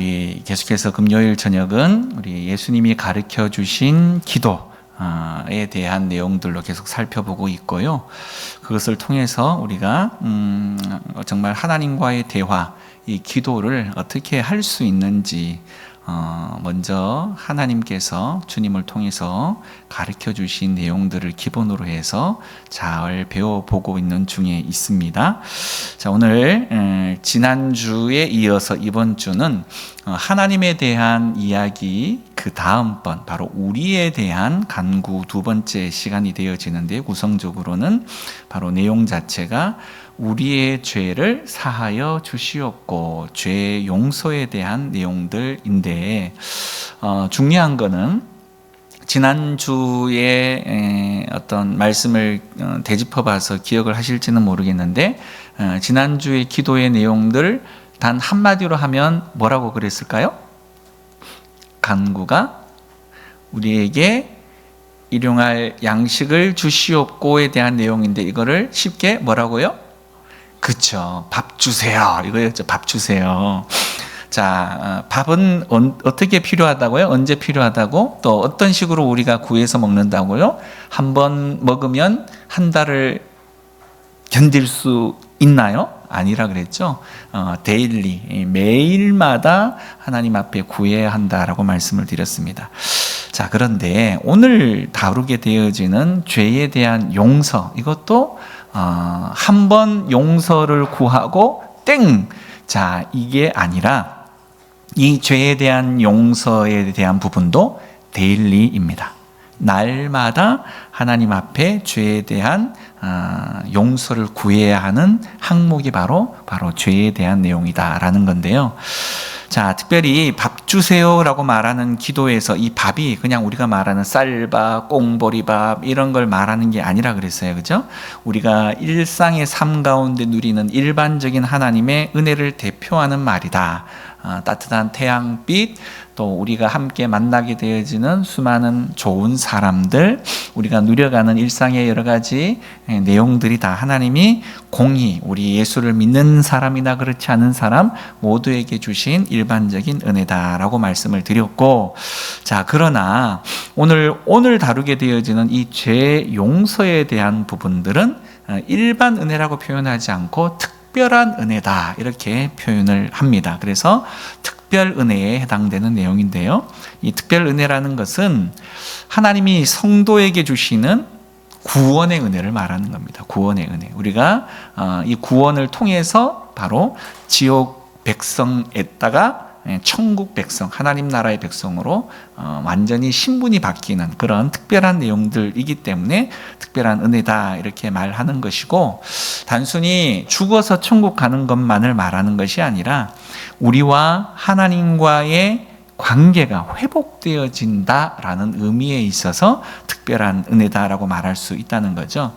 우리 계속해서 금요일 저녁은 우리 예수님이 가르쳐 주신 기도에 대한 내용들로 계속 살펴보고 있고요. 그것을 통해서 우리가 정말 하나님과의 대화, 이 기도를 어떻게 할 수 있는지 먼저 하나님께서 주님을 통해서 가르쳐 주신 내용들을 기본으로 해서 잘 배워보고 있는 중에 있습니다. 자, 오늘 지난주에 이어서 이번 주는 하나님에 대한 이야기 그 다음번 바로 우리에 대한 간구 두 번째 시간이 되어지는데, 구성적으로는 바로 내용 자체가 우리의 죄를 사하여 주시옵고 죄 용서에 대한 내용들인데, 중요한 거는 지난주에 어떤 말씀을 되짚어봐서 기억을 하실지는 모르겠는데, 지난주의 기도의 내용들 단 한마디로 하면 뭐라고 그랬을까요? 간구가 우리에게 일용할 양식을 주시옵고에 대한 내용인데, 이거를 쉽게 뭐라고요? 그쵸, 밥 주세요 이거였죠. 밥 주세요. 자, 밥은 어떻게 필요하다고요? 언제 필요하다고? 또 어떤 식으로 우리가 구해서 먹는다고요? 한 번 먹으면 한 달을 견딜 수 있나요? 아니라 그랬죠. 데일리, 매일마다 하나님 앞에 구해야 한다라고 말씀을 드렸습니다. 자, 그런데 오늘 다루게 되어지는 죄에 대한 용서, 이것도 한 번 용서를 구하고 땡! 자, 이게 아니라 이 죄에 대한 용서에 대한 부분도 데일리입니다. 날마다 하나님 앞에 죄에 대한 용서를 구해야 하는 항목이 바로 죄에 대한 내용이다라는 건데요. 자, 특별히 밥 주세요라고 말하는 기도에서 이 밥이 그냥 우리가 말하는 쌀밥, 꽁보리밥 이런 걸 말하는 게 아니라 그랬어요. 그죠? 우리가 일상의 삶 가운데 누리는 일반적인 하나님의 은혜를 대표하는 말이다. 따뜻한 태양빛, 또 우리가 함께 만나게 되어지는 수많은 좋은 사람들, 우리가 누려가는 일상의 여러 가지 내용들이 다 하나님이 공히 우리 예수를 믿는 사람이나 그렇지 않은 사람 모두에게 주신 일반적인 은혜다라고 말씀을 드렸고, 자, 그러나 오늘 다루게 되어지는 이 죄 용서에 대한 부분들은 일반 은혜라고 표현하지 않고 특별한 은혜다 이렇게 표현을 합니다. 그래서 특별 은혜에 해당되는 내용인데요. 이 특별 은혜라는 것은 하나님이 성도에게 주시는 구원의 은혜를 말하는 겁니다. 구원의 은혜. 우리가 이 구원을 통해서 바로 지옥 백성에다가 천국 백성, 하나님 나라의 백성으로 완전히 신분이 바뀌는 그런 특별한 내용들이기 때문에 특별한 은혜다 이렇게 말하는 것이고, 단순히 죽어서 천국 가는 것만을 말하는 것이 아니라 우리와 하나님과의 관계가 회복되어진다라는 의미에 있어서 특별한 은혜다라고 말할 수 있다는 거죠.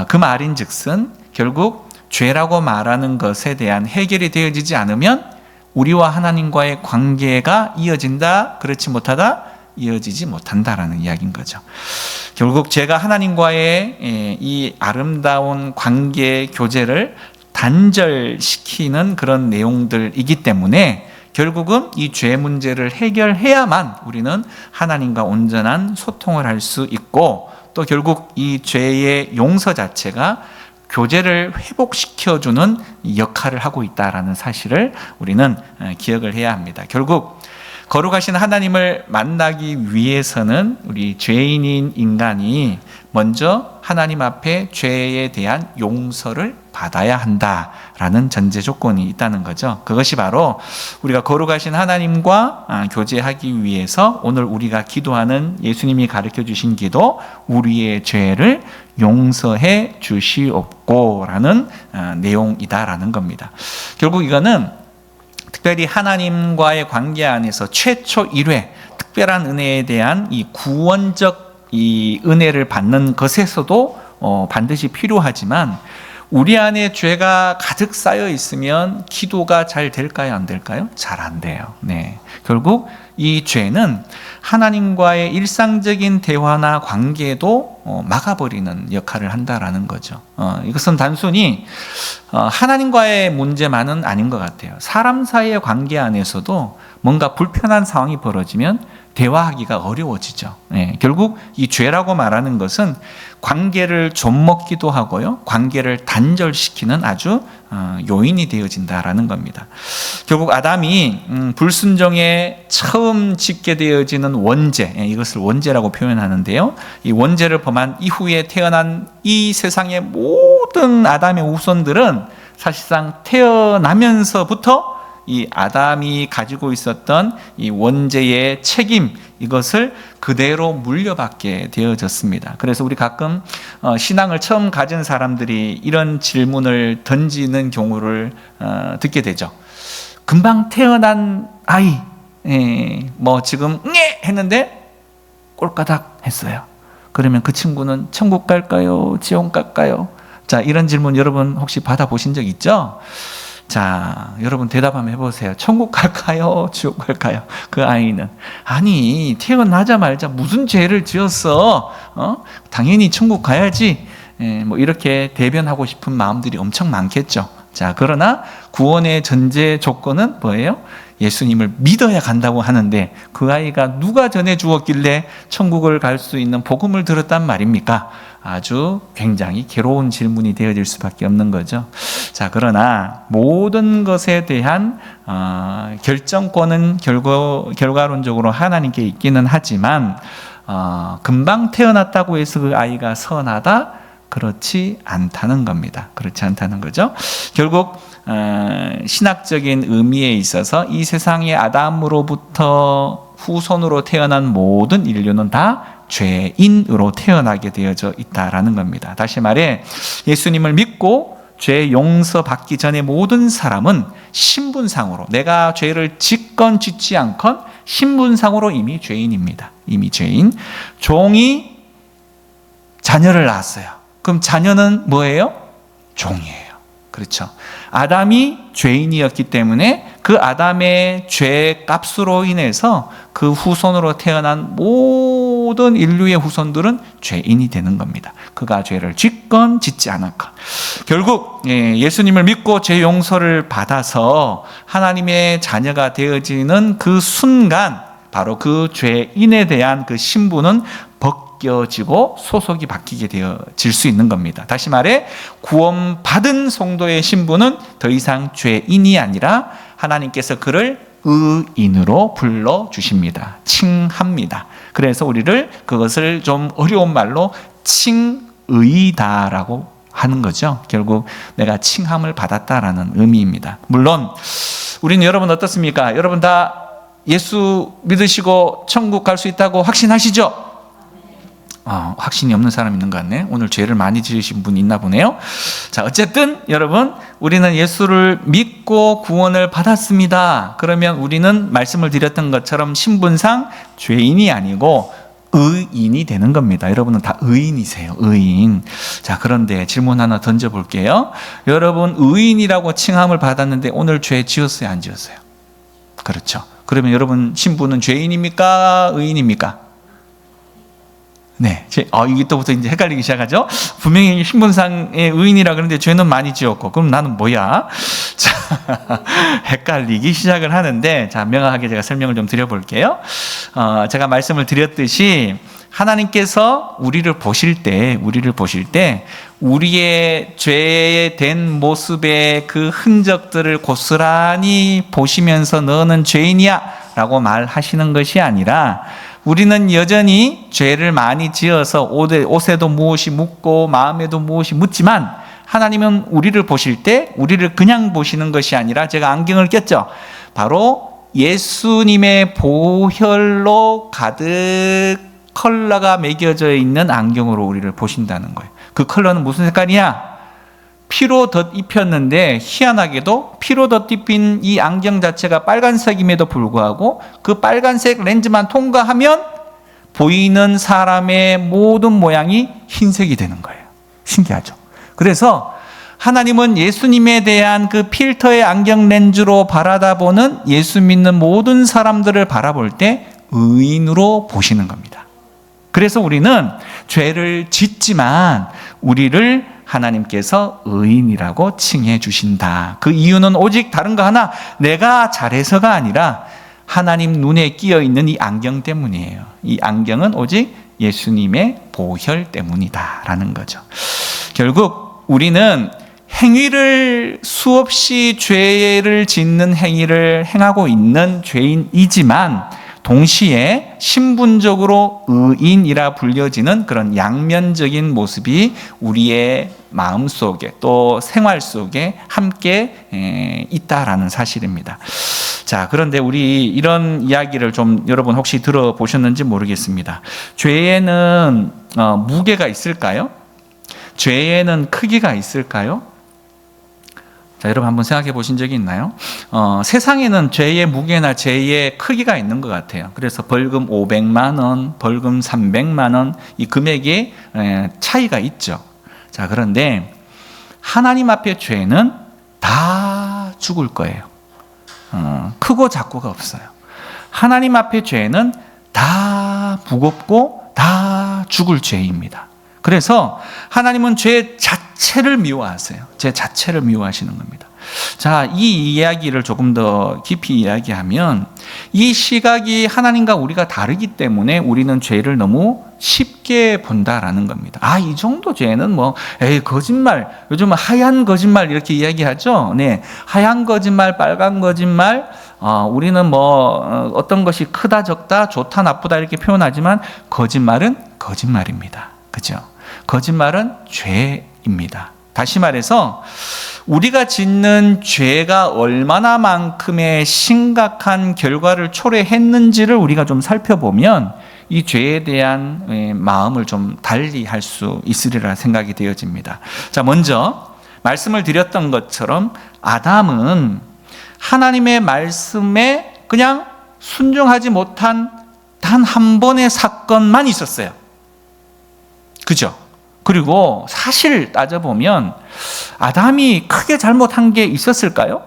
그 말인즉슨 결국 죄라고 말하는 것에 대한 해결이 되어지지 않으면 우리와 하나님과의 관계가 이어진다, 그렇지 못하다, 이어지지 못한다라는 이야기인 거죠. 결국 제가 하나님과의 이 아름다운 관계 교제를 단절시키는 그런 내용들이기 때문에 결국은 이 죄 문제를 해결해야만 우리는 하나님과 온전한 소통을 할 수 있고, 또 결국 이 죄의 용서 자체가 교제를 회복시켜주는 역할을 하고 있다는 사실을 우리는 기억을 해야 합니다. 결국 거룩하신 하나님을 만나기 위해서는 우리 죄인인 인간이 먼저 하나님 앞에 죄에 대한 용서를 받아야 한다라는 전제 조건이 있다는 거죠. 그것이 바로 우리가 거룩하신 하나님과 교제하기 위해서 오늘 우리가 기도하는 예수님이 가르쳐 주신 기도, 우리의 죄를 용서해 주시옵고라는 내용이다라는 겁니다. 결국 이거는 특별히 하나님과의 관계 안에서 최초 1회 특별한 은혜에 대한 이 구원적 이 은혜를 받는 것에서도 반드시 필요하지만, 우리 안에 죄가 가득 쌓여 있으면 기도가 잘 될까요? 안 될까요? 잘 안 돼요. 네. 결국 이 죄는 하나님과의 일상적인 대화나 관계도 막아버리는 역할을 한다라는 거죠. 이것은 단순히 하나님과의 문제만은 아닌 것 같아요. 사람 사이의 관계 안에서도 뭔가 불편한 상황이 벌어지면 대화하기가 어려워지죠. 네, 결국 이 죄라고 말하는 것은 관계를 좀먹기도 하고요, 관계를 단절시키는 아주 요인이 되어진다라는 겁니다. 결국 아담이 불순종에 처음 짓게 되어지는 원죄, 이것을 원죄라고 표현하는데요, 이 원죄를 범한 이후에 태어난 이 세상의 모든 아담의 후손들은 사실상 태어나면서부터 이 아담이 가지고 있었던 이 원죄의 책임, 이것을 그대로 물려받게 되어졌습니다. 그래서 우리 가끔 신앙을 처음 가진 사람들이 이런 질문을 던지는 경우를 듣게 되죠. 금방 태어난 아이, 뭐 지금 했는데 꼴까닥 했어요. 그러면 그 친구는 천국 갈까요? 지옥 갈까요? 자, 이런 질문 여러분 혹시 받아보신 적 있죠? 자, 여러분 대답 한번 해보세요. 천국 갈까요? 지옥 갈까요? 그 아이는. 아니, 태어나자마자 무슨 죄를 지었어? 당연히 천국 가야지. 뭐 이렇게 대변하고 싶은 마음들이 엄청 많겠죠. 자, 그러나 구원의 전제 조건은 뭐예요? 예수님을 믿어야 간다고 하는데 그 아이가 누가 전해 주었길래 천국을 갈 수 있는 복음을 들었단 말입니까? 아주 굉장히 괴로운 질문이 되어질 수밖에 없는 거죠. 자, 그러나 모든 것에 대한 결정권은 결과론적으로 하나님께 있기는 하지만 금방 태어났다고 해서 그 아이가 선하다? 그렇지 않다는 겁니다. 그렇지 않다는 거죠. 결국 신학적인 의미에 있어서 이 세상의 아담으로부터 후손으로 태어난 모든 인류는 다 죄인으로 태어나게 되어져 있다라는 겁니다. 다시 말해 예수님을 믿고 죄 용서받기 전에 모든 사람은 신분상으로, 내가 죄를 짓건 짓지 않건 신분상으로 이미 죄인입니다. 이미 죄인. 종이 자녀를 낳았어요. 그럼 자녀는 뭐예요? 종이에요. 그렇죠. 아담이 죄인이었기 때문에 그 아담의 죄 값으로 인해서 그 후손으로 태어난 모든 인류의 후손들은 죄인이 되는 겁니다. 그가 죄를 짓건 짓지 않았건. 결국 예수님을 믿고 죄 용서를 받아서 하나님의 자녀가 되어지는 그 순간, 바로 그 죄인에 대한 그 신분은 벗겨지고 소속이 바뀌게 되어질 수 있는 겁니다. 다시 말해 구원받은 성도의 신분은 더 이상 죄인이 아니라 하나님께서 그를 의인으로 불러주십니다. 칭합니다. 그래서 우리를 그것을 좀 어려운 말로 칭의다라고 하는 거죠. 결국 내가 칭함을 받았다라는 의미입니다. 물론 우리는, 여러분 어떻습니까? 여러분 다 예수 믿으시고 천국 갈 수 있다고 확신하시죠? 확신이 없는 사람 있는 것 같네. 오늘 죄를 많이 지으신 분 있나 보네요. 자, 어쨌든 여러분, 우리는 예수를 믿고 구원을 받았습니다. 그러면 우리는 말씀을 드렸던 것처럼 신분상 죄인이 아니고 의인이 되는 겁니다. 여러분은 다 의인이세요. 의인. 자, 그런데 질문 하나 던져볼게요. 여러분 의인이라고 칭함을 받았는데 오늘 죄 지었어요? 안 지었어요? 그렇죠. 그러면 여러분 신분은 죄인입니까? 의인입니까? 네, 이때부터 이제 헷갈리기 시작하죠. 분명히 신분상의 의인이라 그러는데 죄는 많이 지었고, 그럼 나는 뭐야? 자, 헷갈리기 시작을 하는데, 자, 명확하게 제가 설명을 좀 드려볼게요. 제가 말씀을 드렸듯이 하나님께서 우리를 보실 때 우리의 죄된 모습의 그 흔적들을 고스란히 보시면서 너는 죄인이야 라고 말하시는 것이 아니라, 우리는 여전히 죄를 많이 지어서 옷에도 무엇이 묻고 마음에도 무엇이 묻지만, 하나님은 우리를 보실 때 우리를 그냥 보시는 것이 아니라, 제가 안경을 꼈죠. 바로 예수님의 보혈로 가득 컬러가 매겨져 있는 안경으로 우리를 보신다는 거예요. 그 컬러는 무슨 색깔이야? 피로 덧입혔는데, 희한하게도 피로 덧입힌 이 안경 자체가 빨간색임에도 불구하고 그 빨간색 렌즈만 통과하면 보이는 사람의 모든 모양이 흰색이 되는 거예요. 신기하죠? 그래서 하나님은 예수님에 대한 그 필터의 안경 렌즈로 바라다보는 예수 믿는 모든 사람들을 바라볼 때 의인으로 보시는 겁니다. 그래서 우리는 죄를 짓지만 우리를 하나님께서 의인이라고 칭해 주신다. 그 이유는 오직 다른 거 하나, 내가 잘해서가 아니라 하나님 눈에 끼어 있는 이 안경 때문이에요. 이 안경은 오직 예수님의 보혈 때문이다라는 거죠. 결국 우리는 행위를 수없이 죄를 짓는 행위를 행하고 있는 죄인이지만 동시에 신분적으로 의인이라 불려지는 그런 양면적인 모습이 우리의 마음 속에 또 생활 속에 함께 있다라는 사실입니다. 자, 그런데 우리 이런 이야기를 좀 여러분 혹시 들어보셨는지 모르겠습니다. 죄에는 무게가 있을까요? 죄에는 크기가 있을까요? 자, 여러분 한번 생각해 보신 적이 있나요? 세상에는 죄의 무게나 죄의 크기가 있는 것 같아요. 그래서 벌금 500만 원, 벌금 300만 원, 이 금액의 차이가 있죠. 자, 그런데 하나님 앞에 죄는 다 죽을 거예요. 크고 작고가 없어요. 하나님 앞에 죄는 다 무겁고 다 죽을 죄입니다. 그래서 하나님은 죄 자체를 미워하세요. 죄 자체를 미워하시는 겁니다. 자, 이 이야기를 조금 더 깊이 이야기하면 이 시각이 하나님과 우리가 다르기 때문에 우리는 죄를 너무 쉽게 본다라는 겁니다. 아, 이 정도 죄는 거짓말, 요즘은 하얀 거짓말 이렇게 이야기하죠. 네, 하얀 거짓말, 빨간 거짓말, 우리는 어떤 것이 크다 적다, 좋다 나쁘다 이렇게 표현하지만 거짓말은 거짓말입니다. 그죠? 거짓말은 죄입니다. 다시 말해서 우리가 짓는 죄가 얼마나 만큼의 심각한 결과를 초래했는지를 우리가 좀 살펴보면 이 죄에 대한 마음을 좀 달리 할 수 있으리라 생각이 되어집니다. 자, 먼저 말씀을 드렸던 것처럼 아담은 하나님의 말씀에 그냥 순종하지 못한 단 한 번의 사건만 있었어요. 그죠? 그리고 사실 따져보면 아담이 크게 잘못한 게 있었을까요?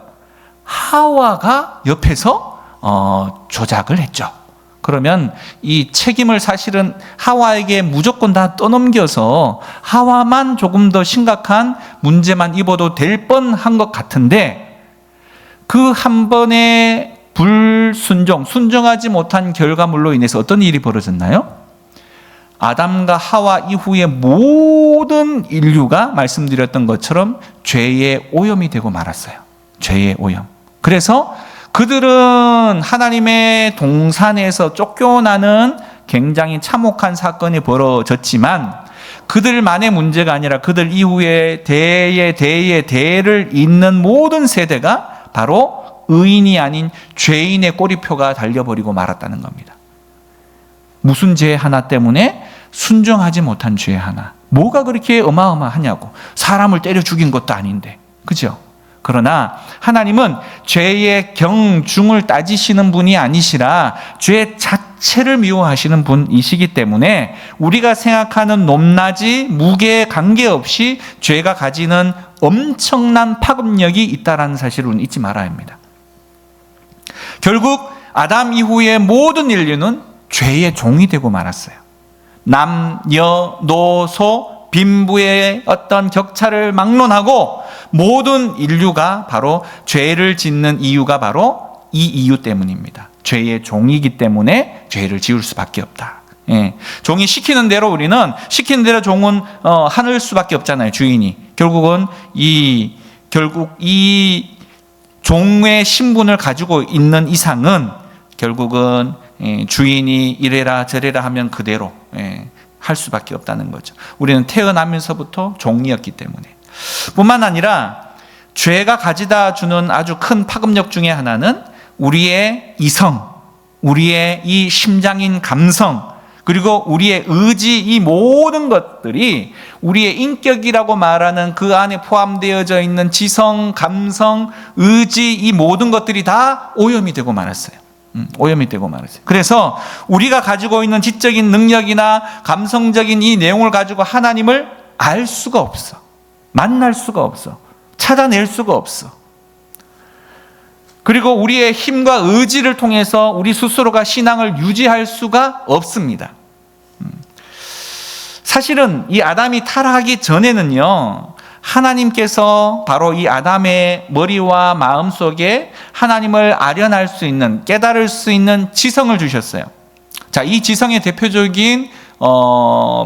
하와가 옆에서 조작을 했죠. 그러면 이 책임을 사실은 하와에게 무조건 다 떠넘겨서 하와만 조금 더 심각한 문제만 입어도 될 뻔한 것 같은데 그 한 번의 순종하지 못한 결과물로 인해서 어떤 일이 벌어졌나요? 아담과 하와 이후의 모든 인류가 말씀드렸던 것처럼 죄의 오염이 되고 말았어요. 죄의 오염. 그래서 그들은 하나님의 동산에서 쫓겨나는 굉장히 참혹한 사건이 벌어졌지만 그들만의 문제가 아니라 그들 이후에 대를 잇는 모든 세대가 바로 의인이 아닌 죄인의 꼬리표가 달려버리고 말았다는 겁니다. 무슨 죄 하나 때문에 순종하지 못한 죄 하나. 뭐가 그렇게 어마어마하냐고. 사람을 때려 죽인 것도 아닌데. 그죠? 그러나 하나님은 죄의 경중을 따지시는 분이 아니시라 죄 자체를 미워하시는 분이시기 때문에 우리가 생각하는 높낮이, 무게에 관계없이 죄가 가지는 엄청난 파급력이 있다는 사실을 잊지 말아야 합니다. 결국 아담 이후의 모든 인류는 죄의 종이 되고 말았어요. 남녀노소 빈부의 어떤 격차를 막론하고 모든 인류가 바로 죄를 짓는 이유가 바로 이 이유 때문입니다. 죄의 종이기 때문에 죄를 지을 수밖에 없다. 예. 종이 시키는 대로 우리는 시키는 대로 종은 하늘 수밖에 없잖아요. 주인이 결국 이 종의 신분을 가지고 있는 이상은 결국은 주인이 이래라 저래라 하면 그대로 할 수밖에 없다는 거죠. 우리는 태어나면서부터 종이었기 때문에. 뿐만 아니라 죄가 가져다 주는 아주 큰 파급력 중에 하나는 우리의 이성, 우리의 이 심장인 감성, 그리고 우리의 의지, 이 모든 것들이 우리의 인격이라고 말하는 그 안에 포함되어져 있는 지성, 감성, 의지, 이 모든 것들이 다 오염이 되고 말았어요. 오염이 되고 말았어요. 그래서 우리가 가지고 있는 지적인 능력이나 감성적인 이 내용을 가지고 하나님을 알 수가 없어. 만날 수가 없어. 찾아낼 수가 없어. 그리고 우리의 힘과 의지를 통해서 우리 스스로가 신앙을 유지할 수가 없습니다. 사실은 이 아담이 타락하기 전에는요, 하나님께서 바로 이 아담의 머리와 마음 속에 하나님을 아련할 수 있는, 깨달을 수 있는 지성을 주셨어요. 자, 이 지성의 대표적인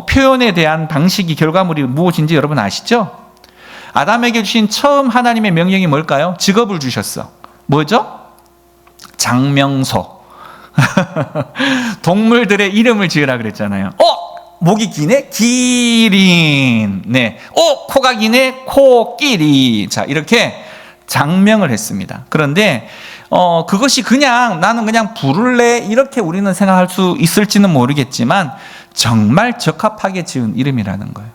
표현에 대한 방식이, 결과물이 무엇인지 여러분 아시죠? 아담에게 주신 처음 하나님의 명령이 뭘까요? 직업을 주셨어. 뭐죠? 장명소. 동물들의 이름을 지으라 그랬잖아요. 목이 기네? 기린. 네. 코가 기네? 코끼리. 자, 이렇게 장명을 했습니다. 그런데 그것이 그냥 나는 그냥 부를래 이렇게 우리는 생각할 수 있을지는 모르겠지만 정말 적합하게 지은 이름이라는 거예요.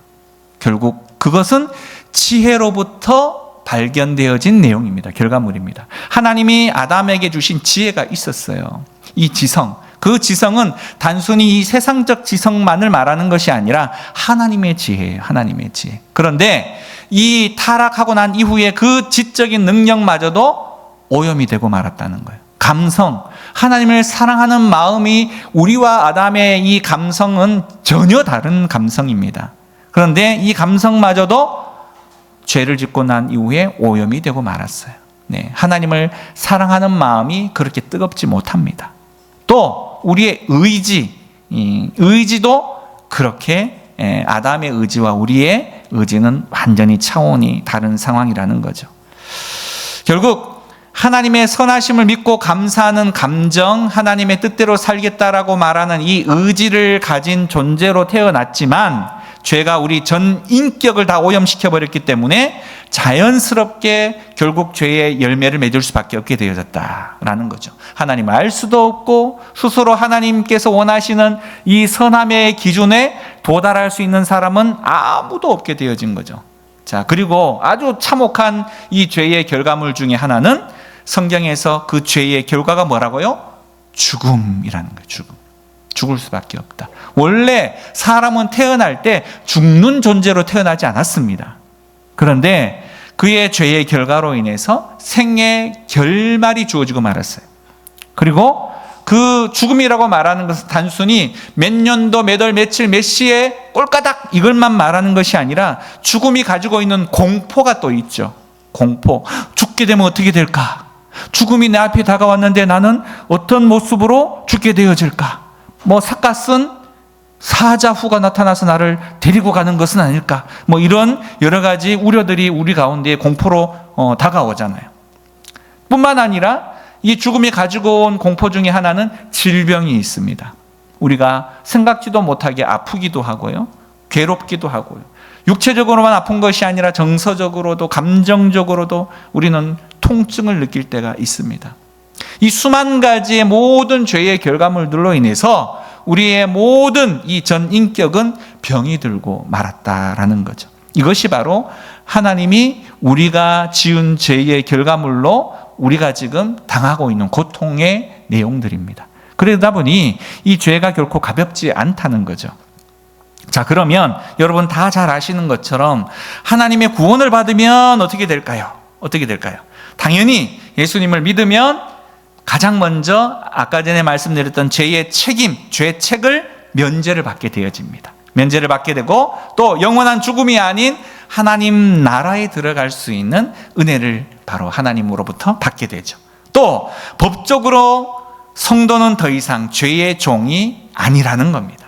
결국 그것은 지혜로부터 발견되어진 내용입니다. 결과물입니다. 하나님이 아담에게 주신 지혜가 있었어요. 이 지성, 그 지성은 단순히 이 세상적 지성만을 말하는 것이 아니라 하나님의 지혜예요. 하나님의 지혜. 그런데 이 타락하고 난 이후에 그 지적인 능력마저도 오염이 되고 말았다는 거예요. 감성, 하나님을 사랑하는 마음이, 우리와 아담의 이 감성은 전혀 다른 감성입니다. 그런데 이 감성마저도 죄를 짓고 난 이후에 오염이 되고 말았어요. 네, 하나님을 사랑하는 마음이 그렇게 뜨겁지 못합니다. 또 우리의 의지도 그렇게 아담의 의지와 우리의 의지는 완전히 차원이 다른 상황이라는 거죠. 결국 하나님의 선하심을 믿고 감사하는 감정, 하나님의 뜻대로 살겠다라고 말하는 이 의지를 가진 존재로 태어났지만 죄가 우리 전 인격을 다 오염시켜버렸기 때문에 자연스럽게 결국 죄의 열매를 맺을 수밖에 없게 되어졌다라는 거죠. 하나님을 알 수도 없고 스스로 하나님께서 원하시는 이 선함의 기준에 도달할 수 있는 사람은 아무도 없게 되어진 거죠. 자, 그리고 아주 참혹한 이 죄의 결과물 중에 하나는 성경에서 그 죄의 결과가 뭐라고요? 죽음이라는 거예요. 죽을 수밖에 없다. 원래 사람은 태어날 때 죽는 존재로 태어나지 않았습니다. 그런데 그의 죄의 결과로 인해서 생의 결말이 주어지고 말았어요. 그리고 그 죽음이라고 말하는 것은 단순히 몇 년도, 몇 월, 며칠, 몇 시에 꼴까닥 이것만 말하는 것이 아니라 죽음이 가지고 있는 공포가 또 있죠. 공포. 죽게 되면 어떻게 될까? 죽음이 내 앞에 다가왔는데 나는 어떤 모습으로 죽게 되어질까? 삿갓은 사자후가 나타나서 나를 데리고 가는 것은 아닐까? 이런 여러 가지 우려들이 우리 가운데 공포로 다가오잖아요. 뿐만 아니라 이 죽음이 가지고 온 공포 중에 하나는 질병이 있습니다. 우리가 생각지도 못하게 아프기도 하고요. 괴롭기도 하고요. 육체적으로만 아픈 것이 아니라 정서적으로도 감정적으로도 우리는 통증을 느낄 때가 있습니다. 이 수만 가지의 모든 죄의 결과물들로 인해서 우리의 모든 이 전 인격은 병이 들고 말았다라는 거죠. 이것이 바로 하나님이 우리가 지은 죄의 결과물로 우리가 지금 당하고 있는 고통의 내용들입니다. 그러다 보니 이 죄가 결코 가볍지 않다는 거죠. 자, 그러면 여러분 다 잘 아시는 것처럼 하나님의 구원을 받으면 어떻게 될까요? 어떻게 될까요? 당연히 예수님을 믿으면 가장 먼저 아까 전에 말씀드렸던 죄의 책임, 죄책을 면제를 받게 되어집니다. 면제를 받게 되고 또 영원한 죽음이 아닌 하나님 나라에 들어갈 수 있는 은혜를 바로 하나님으로부터 받게 되죠. 또 법적으로 성도는 더 이상 죄의 종이 아니라는 겁니다.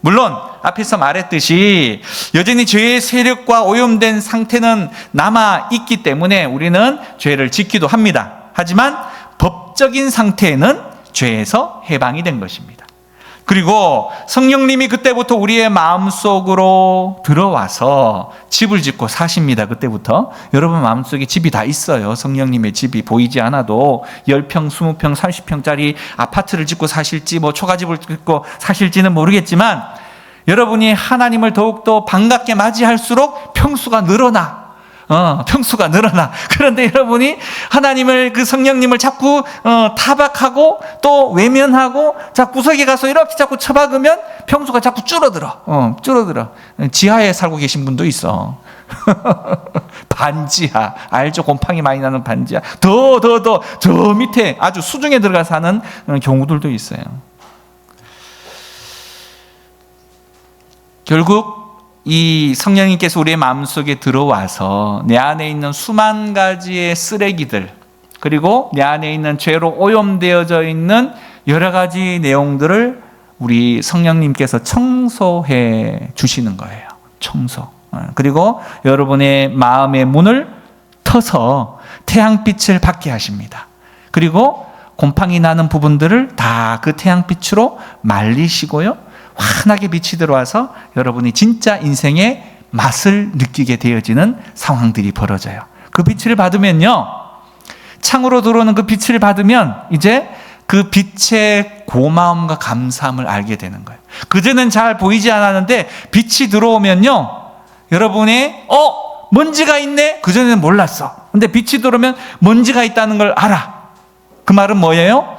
물론 앞에서 말했듯이 여전히 죄의 세력과 오염된 상태는 남아있기 때문에 우리는 죄를 짓기도 합니다. 하지만 법적인 상태에는 죄에서 해방이 된 것입니다. 그리고 성령님이 그때부터 우리의 마음속으로 들어와서 집을 짓고 사십니다. 그때부터 여러분 마음속에 집이 다 있어요. 성령님의 집이 보이지 않아도 10평, 20평, 30평짜리 아파트를 짓고 사실지 초가집을 짓고 사실지는 모르겠지만 여러분이 하나님을 더욱더 반갑게 맞이할수록 평수가 늘어나 평수가 늘어나. 그런데 여러분이 하나님을, 그 성령님을 자꾸 타박하고 또 외면하고 자꾸 구석에 가서 이렇게 자꾸 처박으면 평수가 자꾸 줄어들어. 지하에 살고 계신 분도 있어. 반지하, 알죠? 곰팡이 많이 나는 반지하. 저 밑에 아주 수중에 들어가 사는 경우들도 있어요. 결국 이 성령님께서 우리의 마음속에 들어와서 내 안에 있는 수만 가지의 쓰레기들, 그리고 내 안에 있는 죄로 오염되어져 있는 여러 가지 내용들을 우리 성령님께서 청소해 주시는 거예요. 청소. 그리고 여러분의 마음의 문을 터서 태양빛을 받게 하십니다. 그리고 곰팡이 나는 부분들을 다 그 태양빛으로 말리시고요, 환하게 빛이 들어와서 여러분이 진짜 인생의 맛을 느끼게 되어지는 상황들이 벌어져요. 그 빛을 받으면요, 창으로 들어오는 그 빛을 받으면 이제 그 빛의 고마움과 감사함을 알게 되는 거예요. 그전엔 잘 보이지 않았는데 빛이 들어오면요, 여러분이 먼지가 있네? 그전에는 몰랐어. 근데 빛이 들어오면 먼지가 있다는 걸 알아. 그 말은 뭐예요?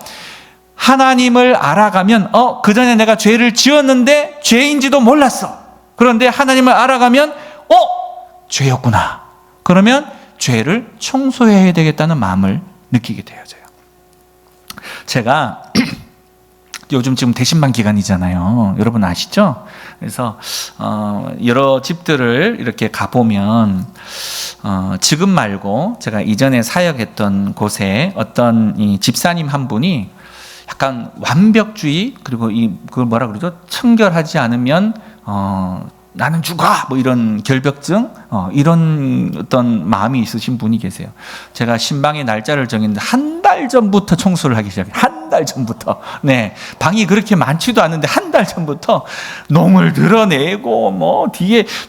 하나님을 알아가면 그전에 내가 죄를 지었는데 죄인지도 몰랐어. 그런데 하나님을 알아가면 죄였구나. 그러면 죄를 청소해야 되겠다는 마음을 느끼게 되어져요. 제가 요즘 지금 대신반 기간이잖아요. 여러분 아시죠? 그래서 여러 집들을 이렇게 가보면 지금 말고 제가 이전에 사역했던 곳에 어떤 이 집사님 한 분이 약간 완벽주의, 그리고 그걸 뭐라 그러죠? 청결하지 않으면 나는 죽어! 뭐 이런 결벽증, 이런 어떤 마음이 있으신 분이 계세요. 제가 신방의 날짜를 정했는데 한 달 전부터 청소를 하기 시작해요. 한 달 전부터. 네. 방이 그렇게 많지도 않은데 한 달 전부터 농을 드러내고,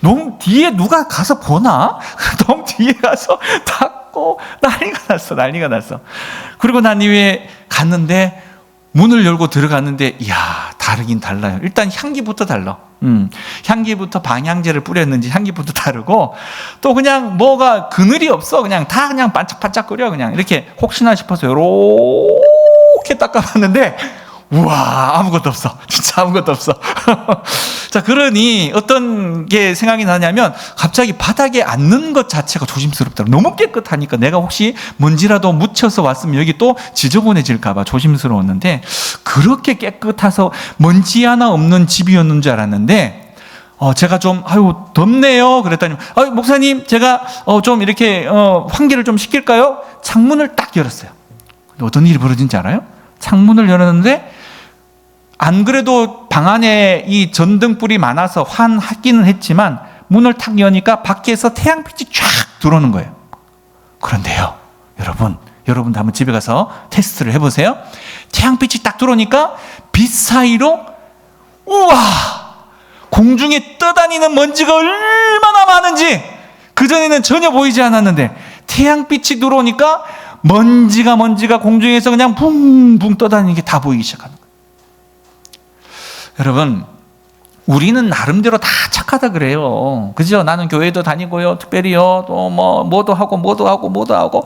농 뒤에 누가 가서 보나? 농 뒤에 가서 닦고 난리가 났어. 그리고 난 이후에 갔는데, 문을 열고 들어갔는데, 이야, 다르긴 달라요. 일단 향기부터 달라. 향기부터 방향제를 뿌렸는지 향기부터 다르고, 또 그냥 뭐가 그늘이 없어. 그냥 다 그냥 반짝반짝거려. 그냥 이렇게 혹시나 싶어서 요렇게 닦아봤는데, 우와, 아무것도 없어. 진짜 아무것도 없어. 자, 그러니 어떤 게 생각이 나냐면 갑자기 바닥에 앉는 것 자체가 조심스럽더라고. 너무 깨끗하니까 내가 혹시 먼지라도 묻혀서 왔으면 여기 또 지저분해질까봐 조심스러웠는데, 그렇게 깨끗해서 먼지 하나 없는 집이었는 줄 알았는데, 제가 좀 덥네요. 그랬더니 목사님, 제가 좀 이렇게 환기를 좀 시킬까요? 창문을 딱 열었어요. 어떤 일이 벌어진지 알아요? 창문을 열었는데 안 그래도 방 안에 이 전등불이 많아서 환하기는 했지만 문을 탁 여니까 밖에서 태양빛이 쫙 들어오는 거예요. 그런데요, 여러분도 한번 집에 가서 테스트를 해보세요. 태양빛이 딱 들어오니까 빛 사이로, 우와, 공중에 떠다니는 먼지가 얼마나 많은지 그전에는 전혀 보이지 않았는데, 태양빛이 들어오니까 먼지가 공중에서 그냥 붕붕 떠다니는 게 다 보이기 시작하는 거예요. 여러분, 우리는 나름대로 다 착하다 그래요. 그죠? 나는 교회도 다니고요, 특별히요, 또 뭐도 하고,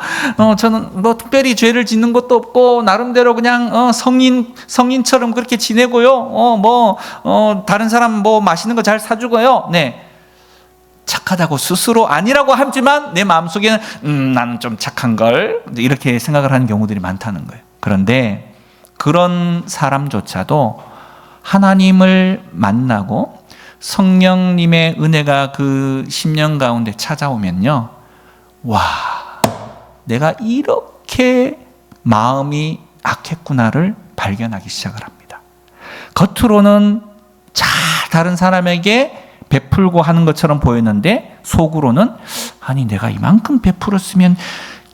저는 특별히 죄를 짓는 것도 없고, 나름대로 그냥, 성인처럼 그렇게 지내고요, 다른 사람 맛있는 거 잘 사주고요, 네. 착하다고 스스로 아니라고 하지만 내 마음속에는 나는 좀 착한 걸, 이렇게 생각을 하는 경우들이 많다는 거예요. 그런데 그런 사람조차도 하나님을 만나고 성령님의 은혜가 그 심령 가운데 찾아오면요, 와, 내가 이렇게 마음이 악했구나를 발견하기 시작을 합니다. 겉으로는 잘 다른 사람에게 베풀고 하는 것처럼 보였는데 속으로는, 아니 내가 이만큼 베풀었으면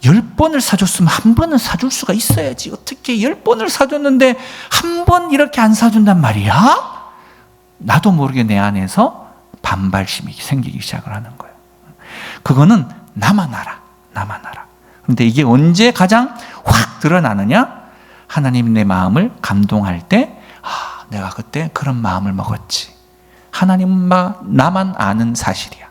10번을 사줬으면 한 번은 사줄 수가 있어야지. 어떻게 10번을 사줬는데 한 번 이렇게 안 사준단 말이야? 나도 모르게 내 안에서 반발심이 생기기 시작을 하는 거예요. 그거는 나만 알아. 그런데 이게 언제 가장 확 드러나느냐? 하나님 내 마음을 감동할 때, 내가 그때 그런 마음을 먹었지. 하나님만 나만 아는 사실이야.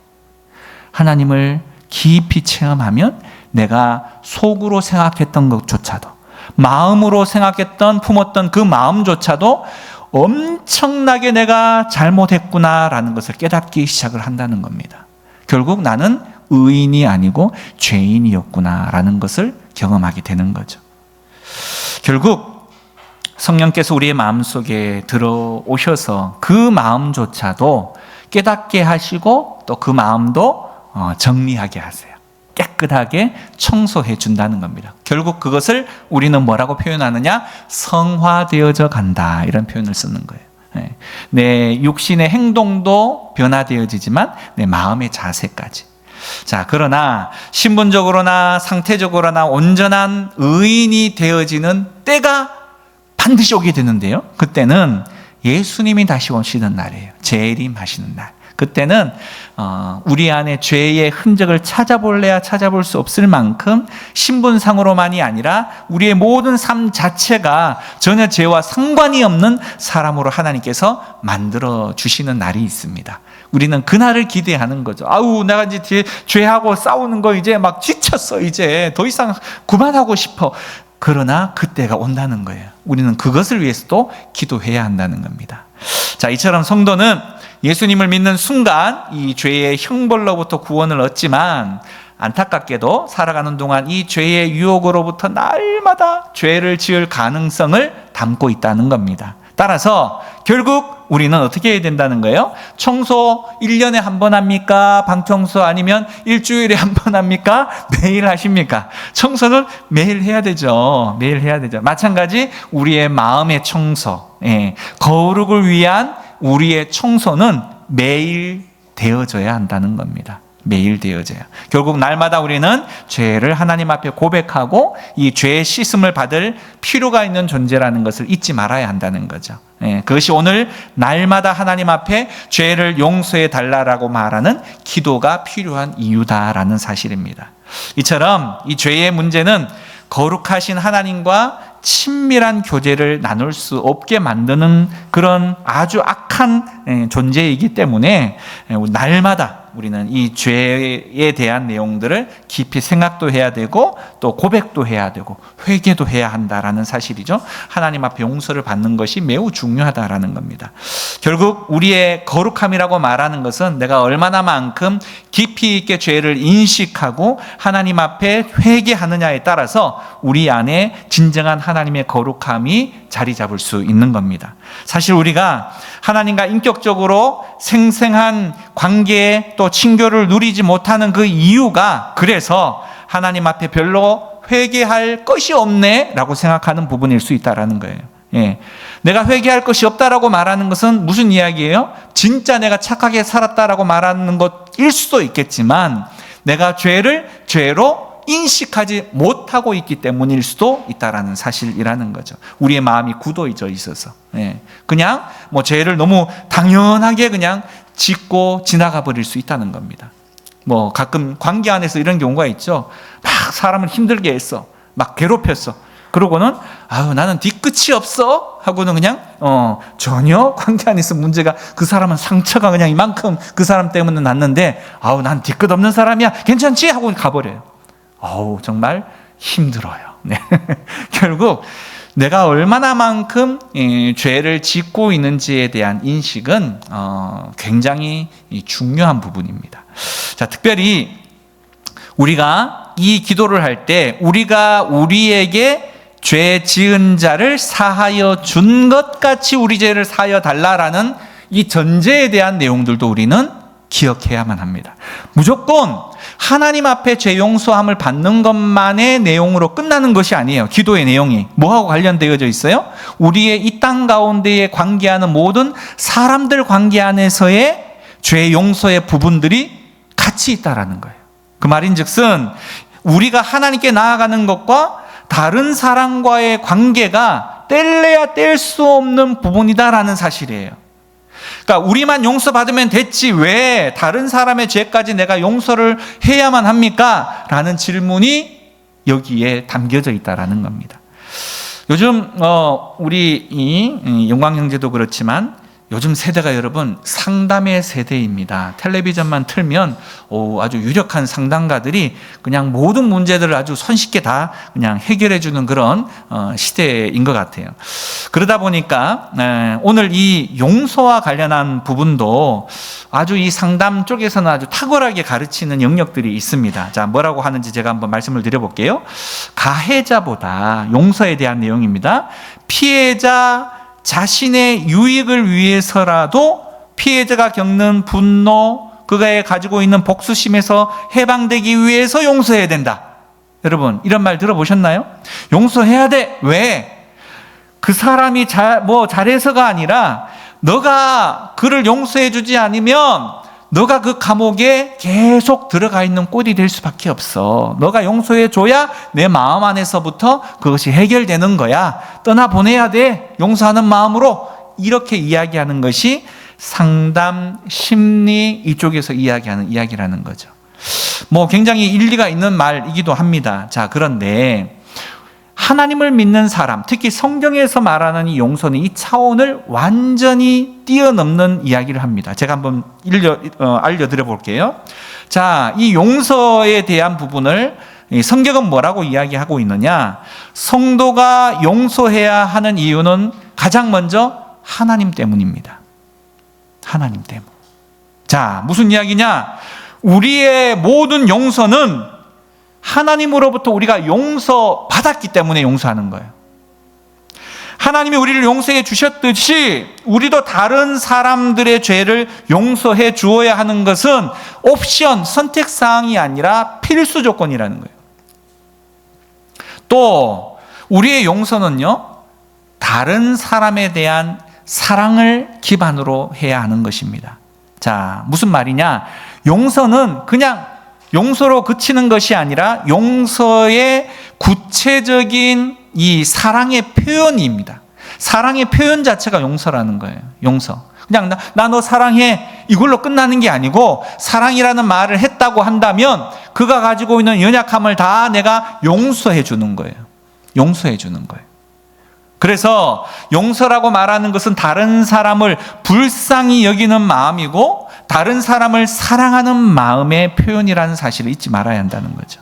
하나님을 깊이 체험하면 내가 속으로 생각했던 것조차도, 마음으로 생각했던, 품었던 그 마음조차도 엄청나게 내가 잘못했구나라는 것을 깨닫기 시작을 한다는 겁니다. 결국 나는 의인이 아니고 죄인이었구나라는 것을 경험하게 되는 거죠. 결국 성령께서 우리의 마음속에 들어오셔서 그 마음조차도 깨닫게 하시고 또 그 마음도 정리하게 하세요. 깨끗하게 청소해 준다는 겁니다. 결국 그것을 우리는 뭐라고 표현하느냐? 성화되어져 간다, 이런 표현을 쓰는 거예요. 내 육신의 행동도 변화되어지지만 내 마음의 자세까지. 자, 그러나 신분적으로나 상태적으로나 온전한 의인이 되어지는 때가 반드시 오게 되는데요, 그때는 예수님이 다시 오시는 날이에요. 재림하시는 날. 그때는 우리 안에 죄의 흔적을 찾아볼래야 찾아볼 수 없을 만큼 신분상으로만이 아니라 우리의 모든 삶 자체가 전혀 죄와 상관이 없는 사람으로 하나님께서 만들어 주시는 날이 있습니다. 우리는 그날을 기대하는 거죠. 아우, 내가 이제 죄하고 싸우는 거 이제 막 지쳤어. 이제 더 이상 그만하고 싶어. 그러나 그때가 온다는 거예요. 우리는 그것을 위해서도 기도해야 한다는 겁니다. 자, 이처럼 성도는 예수님을 믿는 순간 이 죄의 형벌로부터 구원을 얻지만 안타깝게도 살아가는 동안 이 죄의 유혹으로부터 날마다 죄를 지을 가능성을 담고 있다는 겁니다. 따라서 결국 우리는 어떻게 해야 된다는 거예요? 청소 1년에 한 번 합니까? 방청소 아니면 일주일에 한 번 합니까? 매일 하십니까? 청소는 매일 해야 되죠. 매일 해야 되죠. 마찬가지 우리의 마음의 청소, 거룩을 위한 우리의 청소는 매일 되어져야 한다는 겁니다. 매일 되어져요. 결국 날마다 우리는 죄를 하나님 앞에 고백하고 이 죄의 씻음을 받을 필요가 있는 존재라는 것을 잊지 말아야 한다는 거죠. 그것이 오늘 날마다 하나님 앞에 죄를 용서해 달라라고 말하는 기도가 필요한 이유다라는 사실입니다. 이처럼 이 죄의 문제는 거룩하신 하나님과 친밀한 교제를 나눌 수 없게 만드는 그런 아주 악한 존재이기 때문에 날마다 우리는 이 죄에 대한 내용들을 깊이 생각도 해야 되고 또 고백도 해야 되고 회개도 해야 한다라는 사실이죠. 하나님 앞에 용서를 받는 것이 매우 중요하다라는 겁니다. 결국 우리의 거룩함이라고 말하는 것은 내가 얼마나만큼 깊이 있게 죄를 인식하고 하나님 앞에 회개하느냐에 따라서 우리 안에 진정한 하나님의 거룩함이 자리 잡을 수 있는 겁니다. 사실 우리가 하나님과 인격적으로 생생한 관계에 또 친교를 누리지 못하는 그 이유가 그래서 하나님 앞에 별로 회개할 것이 없네 라고 생각하는 부분일 수 있다는 거예요. 내가 회개할 것이 없다라고 말하는 것은 무슨 이야기예요? 진짜 내가 착하게 살았다라고 말하는 것일 수도 있겠지만 내가 죄를 죄로 인식하지 못하고 있기 때문일 수도 있다라는 사실이라는 거죠. 우리의 마음이 굳어져 있어서 그냥 뭐 죄를 너무 당연하게 그냥 짓고 지나가 버릴 수 있다는 겁니다. 뭐 가끔 관계 안에서 이런 경우가 있죠. 막 사람을 힘들게 했어, 막 괴롭혔어. 그러고는 아유 나는 뒤끝이 없어 하고는 그냥 전혀 관계 안에서 문제가, 그 사람은 상처가 그냥 이만큼 그 사람 때문에 났는데 아우 난 뒤끝 없는 사람이야 괜찮지 하고 가버려요. 아우 정말 힘들어요. 결국 내가 얼마나만큼 죄를 짓고 있는지에 대한 인식은 굉장히 중요한 부분입니다. 자, 특별히 우리가 이 기도를 할 때 우리가 우리에게 죄 지은 자를 사하여 준 것 같이 우리 죄를 사하여 달라라는 이 전제에 대한 내용들도 우리는 기억해야만 합니다. 무조건 하나님 앞에 죄 용서함을 받는 것만의 내용으로 끝나는 것이 아니에요. 기도의 내용이 뭐하고 관련되어져 있어요? 우리의 이 땅 가운데에 관계하는 모든 사람들 관계 안에서의 죄 용서의 부분들이 같이 있다라는 거예요. 그 말인즉슨 우리가 하나님께 나아가는 것과 다른 사람과의 관계가 뗄래야 뗄 수 없는 부분이다라는 사실이에요. 그러니까 우리만 용서받으면 됐지 왜 다른 사람의 죄까지 내가 용서를 해야만 합니까? 라는 질문이 여기에 담겨져 있다라는 겁니다. 요즘 우리 이 영광 형제도 그렇지만 요즘 세대가 여러분 상담의 세대입니다. 텔레비전만 틀면 아주 유력한 상담가들이 그냥 모든 문제들을 아주 손쉽게 다 그냥 해결해 주는 그런 시대인 것 같아요. 그러다 보니까 오늘 이 용서와 관련한 부분도 아주 이 상담 쪽에서는 아주 탁월하게 가르치는 영역들이 있습니다. 자, 뭐라고 하는지 제가 한번 말씀을 드려볼게요. 가해자보다 용서에 대한 내용입니다. 피해자 자신의 유익을 위해서라도 피해자가 겪는 분노, 그가 가지고 있는 복수심에서 해방되기 위해서 용서해야 된다. 여러분, 이런 말 들어보셨나요? 용서해야 돼. 왜? 그 사람이 잘해서가 아니라 너가 그를 용서해 주지 않으면 너가 그 감옥에 계속 들어가 있는 꼴이 될 수밖에 없어. 너가 용서해 줘야 내 마음 안에서부터 그것이 해결되는 거야. 떠나보내야 돼. 용서하는 마음으로. 이렇게 이야기하는 것이 상담, 심리 이쪽에서 이야기하는 이야기라는 거죠. 굉장히 일리가 있는 말이기도 합니다. 자, 그런데 하나님을 믿는 사람, 특히 성경에서 말하는 이 용서는 이 차원을 완전히 뛰어넘는 이야기를 합니다. 제가 한번 알려드려 볼게요. 자, 이 용서에 대한 부분을 성경은 뭐라고 이야기하고 있느냐? 성도가 용서해야 하는 이유는 가장 먼저 하나님 때문입니다. 하나님 때문. 자, 무슨 이야기냐? 우리의 모든 용서는 하나님으로부터 우리가 용서받았기 때문에 용서하는 거예요. 하나님이 우리를 용서해 주셨듯이 우리도 다른 사람들의 죄를 용서해 주어야 하는 것은 옵션, 선택사항이 아니라 필수 조건이라는 거예요. 또 우리의 용서는요, 다른 사람에 대한 사랑을 기반으로 해야 하는 것입니다. 자, 무슨 말이냐? 용서는 그냥 용서로 그치는 것이 아니라 용서의 구체적인 이 사랑의 표현입니다. 사랑의 표현 자체가 용서라는 거예요. 용서. 그냥 나 너 사랑해 이걸로 끝나는 게 아니고, 사랑이라는 말을 했다고 한다면 그가 가지고 있는 연약함을 다 내가 용서해 주는 거예요. 용서해 주는 거예요. 그래서 용서라고 말하는 것은 다른 사람을 불쌍히 여기는 마음이고 다른 사람을 사랑하는 마음의 표현이라는 사실을 잊지 말아야 한다는 거죠.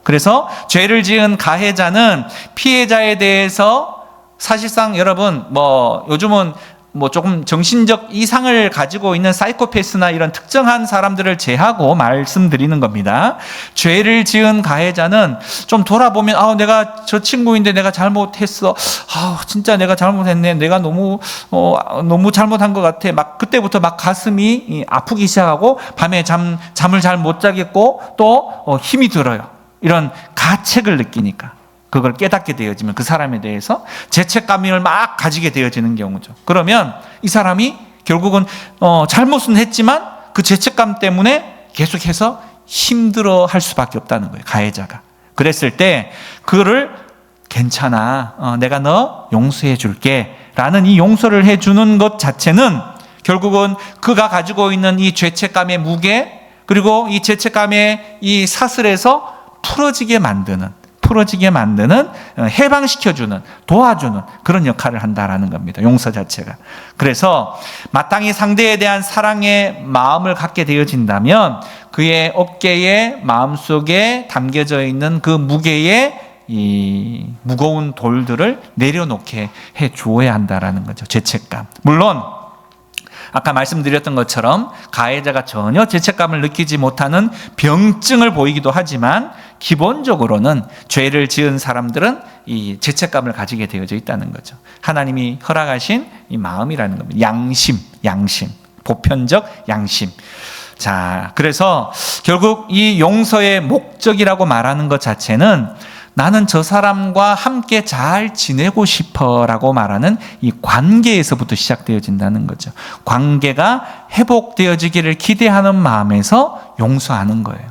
그래서 죄를 지은 가해자는 피해자에 대해서 사실상 여러분 요즘은 조금 정신적 이상을 가지고 있는 사이코패스나 이런 특정한 사람들을 제하고 말씀드리는 겁니다. 죄를 지은 가해자는 좀 돌아보면 내가 저 친구인데 내가 잘못했어. 진짜 내가 잘못했네. 내가 너무 잘못한 것 같아. 그때부터 가슴이 아프기 시작하고 밤에 잠을 잘 못 자겠고 또 힘이 들어요. 이런 가책을 느끼니까. 그걸 깨닫게 되어지면 그 사람에 대해서 죄책감을 막 가지게 되어지는 경우죠. 그러면 이 사람이 결국은 잘못은 했지만 그 죄책감 때문에 계속해서 힘들어 할 수밖에 없다는 거예요. 가해자가. 그랬을 때 그를 괜찮아. 내가 너 용서해 줄게. 라는 이 용서를 해주는 것 자체는 결국은 그가 가지고 있는 이 죄책감의 무게, 그리고 이 죄책감의 이 사슬에서 풀어지게 만드는, 해방시켜주는, 도와주는 그런 역할을 한다라는 겁니다. 용서 자체가. 그래서 마땅히 상대에 대한 사랑의 마음을 갖게 되어진다면 그의 어깨에, 마음속에 담겨져 있는 그 무게의 이 무거운 돌들을 내려놓게 해 주어야 한다라는 거죠. 죄책감. 물론 아까 말씀드렸던 것처럼 가해자가 전혀 죄책감을 느끼지 못하는 병증을 보이기도 하지만 기본적으로는 죄를 지은 사람들은 이 죄책감을 가지게 되어져 있다는 거죠. 하나님이 허락하신 이 마음이라는 겁니다. 양심, 보편적 양심. 자, 그래서 결국 이 용서의 목적이라고 말하는 것 자체는 나는 저 사람과 함께 잘 지내고 싶어라고 말하는 이 관계에서부터 시작되어진다는 거죠. 관계가 회복되어지기를 기대하는 마음에서 용서하는 거예요.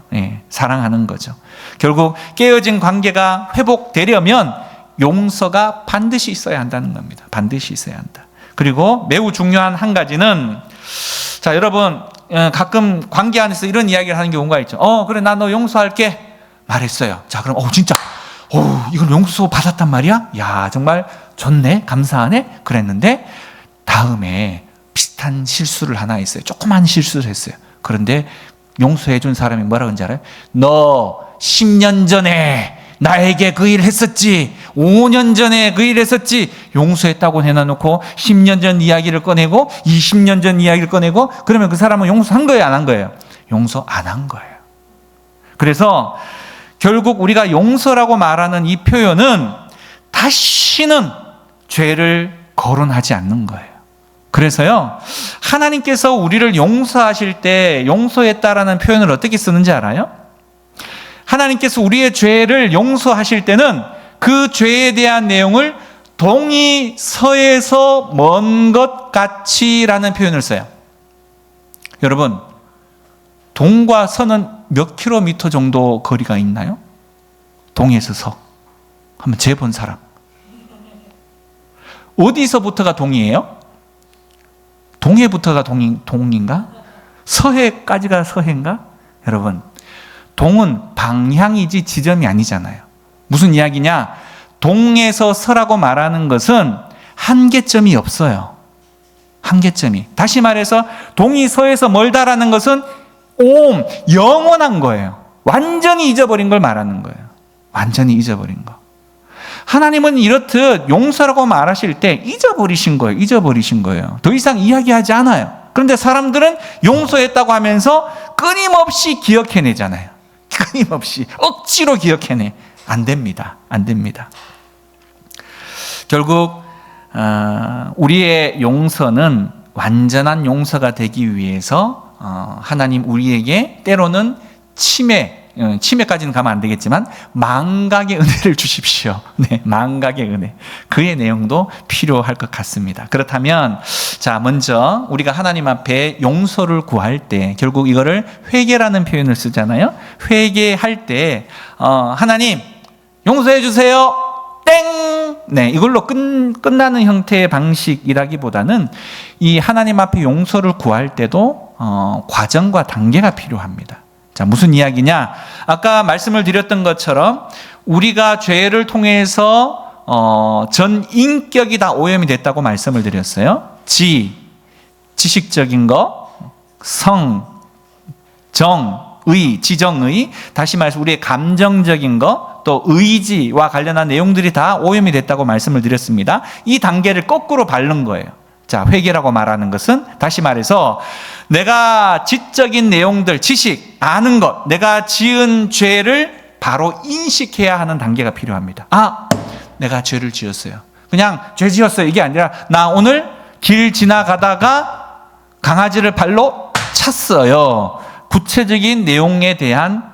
사랑하는 거죠. 결국 깨어진 관계가 회복되려면 용서가 반드시 있어야 한다는 겁니다. 반드시 있어야 한다. 그리고 매우 중요한 한 가지는, 자, 여러분 가끔 관계 안에서 이런 이야기를 하는 경우가 있죠. 그래, 나 너 용서할게 말했어요. 자, 그럼 진짜 이걸 용서 받았단 말이야? 야, 정말 좋네, 감사하네 그랬는데 다음에 비슷한 실수를 하나 했어요. 조그만 실수를 했어요. 그런데 용서해 준 사람이 뭐라고 하는지 알아요? 너 10년 전에 나에게 그 일 했었지, 5년 전에 그 일 했었지. 용서했다고 해놔놓고 10년 전 이야기를 꺼내고 20년 전 이야기를 꺼내고, 그러면 그 사람은 용서한 거예요, 안 한 거예요? 용서 안 한 거예요. 그래서 결국 우리가 용서라고 말하는 이 표현은 다시는 죄를 거론하지 않는 거예요. 그래서요, 하나님께서 우리를 용서하실 때 용서했다라는 표현을 어떻게 쓰는지 알아요? 하나님께서 우리의 죄를 용서하실 때는 그 죄에 대한 내용을 동이 서에서 먼 것 같이라는 표현을 써요. 여러분, 동과 서는 몇 킬로미터 정도 거리가 있나요? 동에서 서. 한번 재본 사람. 어디서부터가 동이에요? 동해부터가 동인가? 서해까지가 서해인가? 여러분, 동은 방향이지 지점이 아니잖아요. 무슨 이야기냐? 동에서 서라고 말하는 것은 한계점이 없어요. 한계점이. 다시 말해서 동이 서에서 멀다라는 것은 영원한 거예요. 완전히 잊어버린 걸 말하는 거예요. 완전히 잊어버린 거. 하나님은 이렇듯 용서라고 말하실 때 잊어버리신 거예요. 잊어버리신 거예요. 더 이상 이야기하지 않아요. 그런데 사람들은 용서했다고 하면서 끊임없이 기억해내잖아요. 끊임없이 억지로 기억해내. 안 됩니다. 안 됩니다. 결국 우리의 용서는 완전한 용서가 되기 위해서 하나님 우리에게 때로는 치매까지는 가면 안 되겠지만 망각의 은혜를 주십시오. 네, 망각의 은혜. 그의 내용도 필요할 것 같습니다. 그렇다면 자, 먼저 우리가 하나님 앞에 용서를 구할 때 결국 이거를 회개라는 표현을 쓰잖아요. 회개할 때 하나님 용서해 주세요. 땡! 네, 이걸로 끝나는 형태의 방식이라기보다는 이 하나님 앞에 용서를 구할 때도 과정과 단계가 필요합니다. 자, 무슨 이야기냐? 아까 말씀을 드렸던 것처럼 우리가 죄를 통해서 전 인격이 다 오염이 됐다고 말씀을 드렸어요. 지식적인 거, 성, 정, 의, 지정의, 다시 말해서 우리의 감정적인 거, 또 의지와 관련한 내용들이 다 오염이 됐다고 말씀을 드렸습니다. 이 단계를 거꾸로 밟는 거예요. 자, 회개라고 말하는 것은 다시 말해서 내가 지적인 내용들, 지식, 아는 것, 내가 지은 죄를 바로 인식해야 하는 단계가 필요합니다. 내가 죄를 지었어요. 그냥 죄 지었어요. 이게 아니라 나 오늘 길 지나가다가 강아지를 발로 찼어요. 구체적인 내용에 대한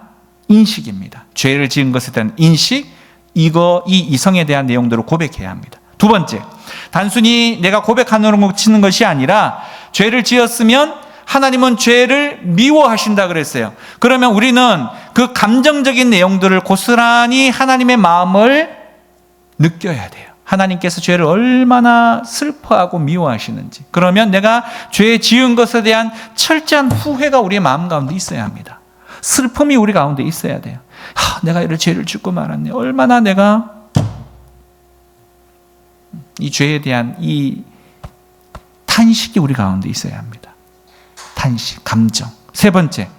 인식입니다. 죄를 지은 것에 대한 인식, 이 이성에 대한 내용들을 고백해야 합니다. 두 번째, 단순히 내가 고백하는 치는 것이 아니라 죄를 지었으면 하나님은 죄를 미워하신다 그랬어요. 그러면 우리는 그 감정적인 내용들을 고스란히 하나님의 마음을 느껴야 돼요. 하나님께서 죄를 얼마나 슬퍼하고 미워하시는지. 그러면 내가 죄 지은 것에 대한 철저한 후회가 우리의 마음 가운데 있어야 합니다. 슬픔이 우리 가운데 있어야 돼요. 내가 이런 죄를 짓고 말았네. 얼마나 내가 이 죄에 대한 이 탄식이 우리 가운데 있어야 합니다. 탄식, 감정. 세 번째,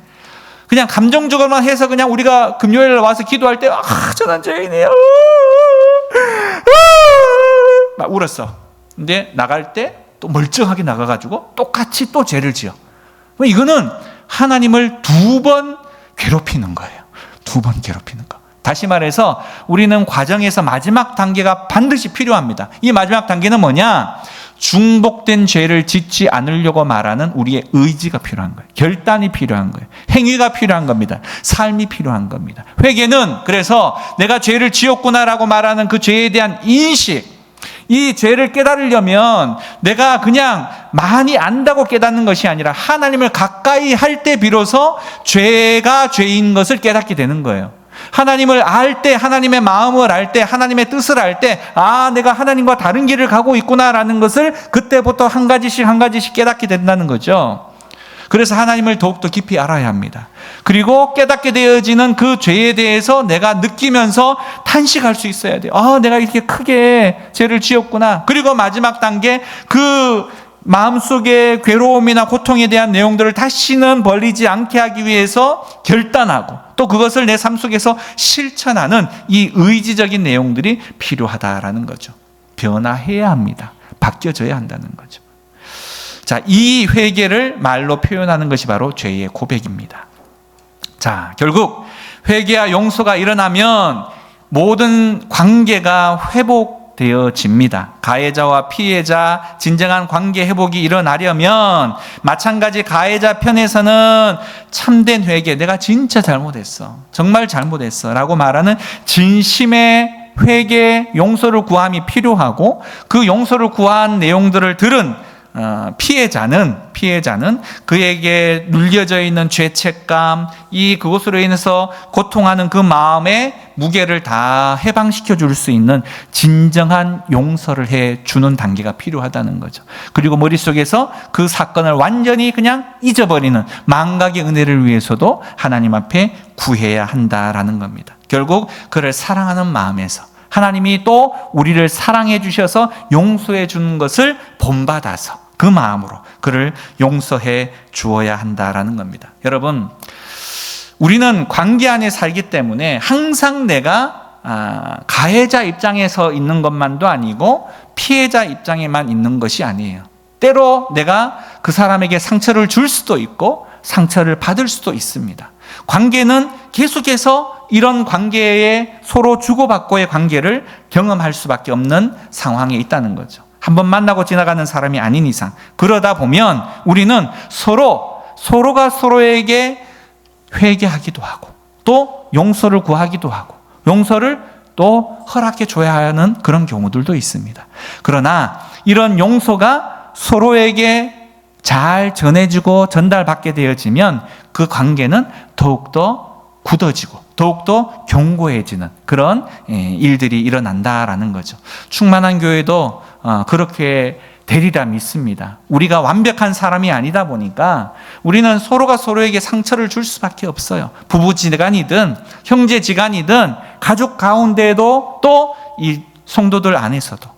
그냥 감정적으로만 해서 그냥 우리가 금요일에 와서 기도할 때 저는 죄인이에요. 막 울었어. 근데 나갈 때 또 멀쩡하게 나가가지고 똑같이 또 죄를 지어. 이거는 하나님을 두 번 괴롭히는 거예요. 두 번 괴롭히는 거. 다시 말해서 우리는 과정에서 마지막 단계가 반드시 필요합니다. 이 마지막 단계는 뭐냐? 중복된 죄를 짓지 않으려고 말하는 우리의 의지가 필요한 거예요. 결단이 필요한 거예요. 행위가 필요한 겁니다. 삶이 필요한 겁니다. 회개는 그래서 내가 죄를 지었구나라고 말하는 그 죄에 대한 인식, 이 죄를 깨달으려면 내가 그냥 많이 안다고 깨닫는 것이 아니라 하나님을 가까이 할 때 비로소 죄가 죄인 것을 깨닫게 되는 거예요. 하나님을 알 때, 하나님의 마음을 알 때, 하나님의 뜻을 알 때, 내가 하나님과 다른 길을 가고 있구나라는 것을 그때부터 한 가지씩 깨닫게 된다는 거죠. 그래서 하나님을 더욱더 깊이 알아야 합니다. 그리고 깨닫게 되어지는 그 죄에 대해서 내가 느끼면서 탄식할 수 있어야 돼요. 내가 이렇게 크게 죄를 지었구나. 그리고 마지막 단계, 그 마음속에 괴로움이나 고통에 대한 내용들을 다시는 벌리지 않게 하기 위해서 결단하고 또 그것을 내 삶 속에서 실천하는 이 의지적인 내용들이 필요하다라는 거죠. 변화해야 합니다. 바뀌어져야 한다는 거죠. 자, 이 회개를 말로 표현하는 것이 바로 죄의 고백입니다. 자, 결국 회개와 용서가 일어나면 모든 관계가 회복되어집니다. 가해자와 피해자 진정한 관계 회복이 일어나려면 마찬가지 가해자 편에서는 참된 회개, 내가 진짜 잘못했어, 정말 잘못했어 라고 말하는 진심의 회개, 용서를 구함이 필요하고, 그 용서를 구한 내용들을 들은 피해자는 그에게 눌려져 있는 죄책감, 그것으로 인해서 고통하는 그 마음의 무게를 다 해방시켜 줄 수 있는 진정한 용서를 해 주는 단계가 필요하다는 거죠. 그리고 머릿속에서 그 사건을 완전히 그냥 잊어버리는 망각의 은혜를 위해서도 하나님 앞에 구해야 한다라는 겁니다. 결국 그를 사랑하는 마음에서 하나님이 또 우리를 사랑해 주셔서 용서해 주는 것을 본받아서 그 마음으로 그를 용서해 주어야 한다라는 겁니다. 여러분, 우리는 관계 안에 살기 때문에 항상 내가 가해자 입장에서 있는 것만도 아니고 피해자 입장에만 있는 것이 아니에요. 때로 내가 그 사람에게 상처를 줄 수도 있고 상처를 받을 수도 있습니다. 관계는 계속해서 이런 관계에 서로 주고받고의 관계를 경험할 수밖에 없는 상황에 있다는 거죠. 한번 만나고 지나가는 사람이 아닌 이상, 그러다 보면 우리는 서로가 서로에게 회개하기도 하고 또 용서를 구하기도 하고 용서를 또 허락해 줘야 하는 그런 경우들도 있습니다. 그러나 이런 용서가 서로에게 잘 전해지고 전달받게 되어지면 그 관계는 더욱더 굳어지고 더욱더 견고해지는 그런 일들이 일어난다라는 거죠. 충만한 교회도 그렇게 되리라 믿습니다. 우리가 완벽한 사람이 아니다 보니까 우리는 서로가 서로에게 상처를 줄 수밖에 없어요. 부부지간이든 형제지간이든 가족 가운데도 또 이 성도들 안에서도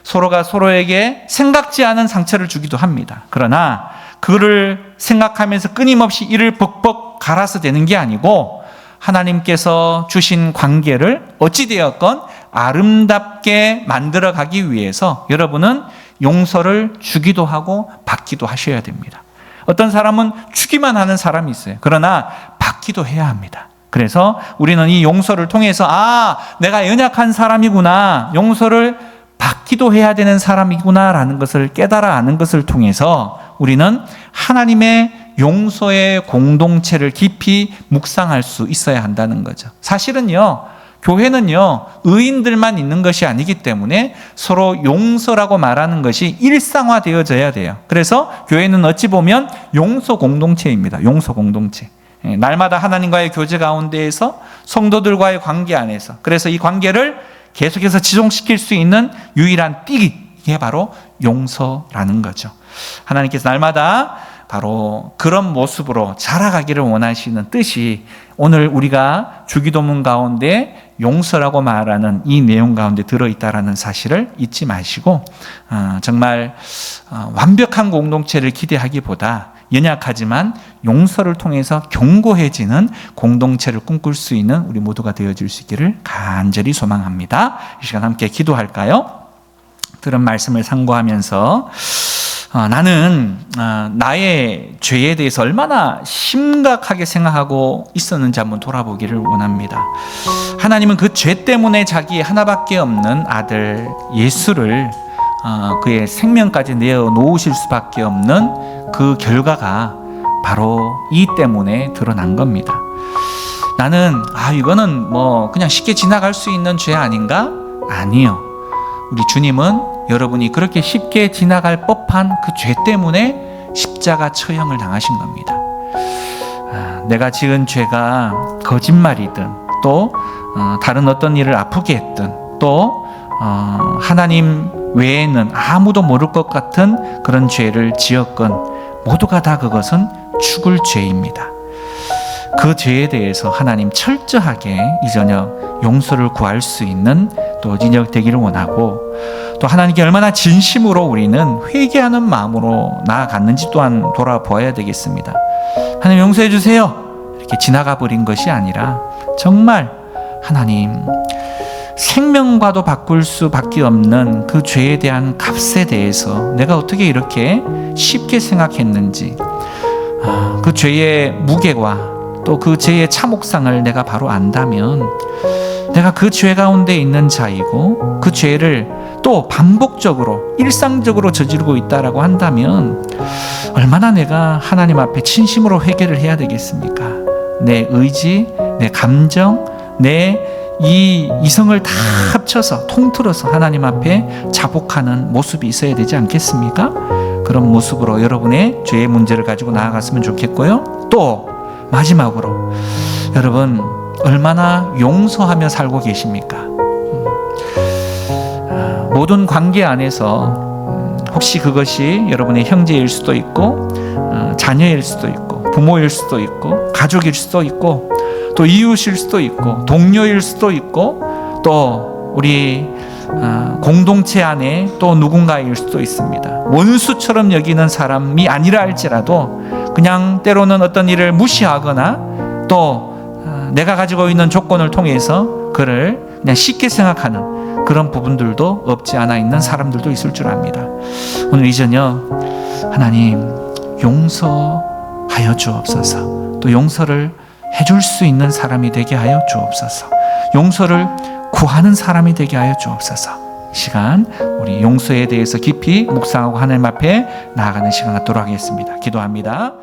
서로가 서로에게 생각지 않은 상처를 주기도 합니다. 그러나 그를 생각하면서 끊임없이 이를 벅벅 갈아서 되는 게 아니고 하나님께서 주신 관계를 어찌되었건 아름답게 만들어가기 위해서 여러분은 용서를 주기도 하고 받기도 하셔야 됩니다. 어떤 사람은 주기만 하는 사람이 있어요. 그러나 받기도 해야 합니다. 그래서 우리는 이 용서를 통해서 내가 연약한 사람이구나, 용서를 받기도 해야 되는 사람이구나 라는 것을 깨달아 아는 것을 통해서 우리는 하나님의 용서의 공동체를 깊이 묵상할 수 있어야 한다는 거죠. 사실은요, 교회는요, 의인들만 있는 것이 아니기 때문에 서로 용서라고 말하는 것이 일상화되어져야 돼요. 그래서 교회는 어찌 보면 용서 공동체입니다. 용서 공동체. 날마다 하나님과의 교제 가운데에서 성도들과의 관계 안에서, 그래서 이 관계를 계속해서 지속시킬 수 있는 유일한 띠기, 이게 바로 용서라는 거죠. 하나님께서 날마다 바로 그런 모습으로 자라가기를 원하시는 뜻이 오늘 우리가 주기도문 가운데 용서라고 말하는 이 내용 가운데 들어있다라는 사실을 잊지 마시고 정말 완벽한 공동체를 기대하기보다 연약하지만 용서를 통해서 견고해지는 공동체를 꿈꿀 수 있는 우리 모두가 되어질 수 있기를 간절히 소망합니다. 이 시간 함께 기도할까요? 들은 말씀을 상고하면서 나는 나의 죄에 대해서 얼마나 심각하게 생각하고 있었는지 한번 돌아보기를 원합니다. 하나님은 그 죄 때문에 자기 하나밖에 없는 아들 예수를 그의 생명까지 내어 놓으실 수밖에 없는 그 결과가 바로 이 때문에 드러난 겁니다. 나는 이거는 뭐 그냥 쉽게 지나갈 수 있는 죄 아닌가? 아니요. 우리 주님은 여러분이 그렇게 쉽게 지나갈 법한 그 죄 때문에 십자가 처형을 당하신 겁니다. 내가 지은 죄가 거짓말이든 또 다른 어떤 일을 아프게 했든 또 하나님 외에는 아무도 모를 것 같은 그런 죄를 지었건 모두가 다 그것은 죽을 죄입니다. 그 죄에 대해서 하나님 철저하게 이 저녁 용서를 구할 수 있는 또 저녁 되기를 원하고, 또 하나님께 얼마나 진심으로 우리는 회개하는 마음으로 나아갔는지 또한 돌아보아야 되겠습니다. 하나님 용서해 주세요 이렇게 지나가 버린 것이 아니라 정말 하나님 생명과도 바꿀 수밖에 없는 그 죄에 대한 값에 대해서 내가 어떻게 이렇게 쉽게 생각했는지, 그 죄의 무게와 또 그 죄의 참혹상을 내가 바로 안다면 내가 그 죄 가운데 있는 자이고 그 죄를 또 반복적으로 일상적으로 저지르고 있다라고 한다면 얼마나 내가 하나님 앞에 진심으로 회개를 해야 되겠습니까? 내 의지, 내 감정, 내 이 이성을 다 합쳐서 통틀어서 하나님 앞에 자복하는 모습이 있어야 되지 않겠습니까? 그런 모습으로 여러분의 죄의 문제를 가지고 나아갔으면 좋겠고요. 또 마지막으로 여러분 얼마나 용서하며 살고 계십니까? 모든 관계 안에서 혹시 그것이 여러분의 형제일 수도 있고 자녀일 수도 있고 부모일 수도 있고 가족일 수도 있고 또 이웃일 수도 있고 동료일 수도 있고 또 우리 공동체 안에 또 누군가일 수도 있습니다. 원수처럼 여기는 사람이 아니라 할지라도 그냥 때로는 어떤 일을 무시하거나 또 내가 가지고 있는 조건을 통해서 그를 그냥 쉽게 생각하는 그런 부분들도 없지 않아 있는 사람들도 있을 줄 압니다. 오늘 이 저녁 하나님 용서하여 주옵소서. 또 용서를 해줄 수 있는 사람이 되게 하여 주옵소서. 용서를 구하는 사람이 되게 하여 주옵소서. 시간 우리 용서에 대해서 깊이 묵상하고 하나님 앞에 나아가는 시간 갖도록 하겠습니다. 기도합니다.